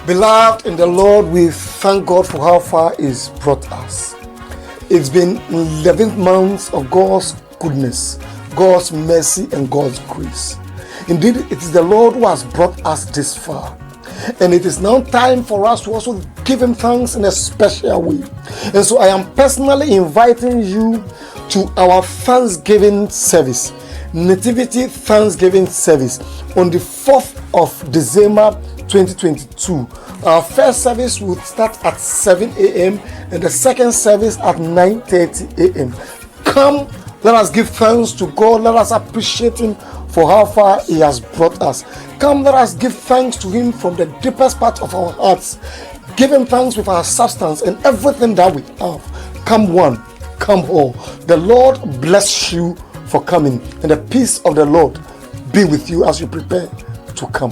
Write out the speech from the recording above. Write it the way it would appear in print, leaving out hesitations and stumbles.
Beloved in the Lord, we thank God for how far He's brought us. It's been 11 months of God's goodness, God's mercy, and God's grace. Indeed, it is the Lord who has brought us this far. And it is now time for us to also give Him thanks in a special way. And so I am personally inviting you to our Thanksgiving service, Nativity Thanksgiving service, on the 4th of December 2022. Our first service will start at 7 a.m. and the second service at 9:30 a.m. Come, let us give thanks to God. Let us appreciate Him for how far He has brought us. Come, let us give thanks to Him from the deepest part of our hearts. Give Him thanks with our substance and everything that we have. Come one, come all. The Lord bless you for coming, and the peace of the Lord be with you as you prepare to come.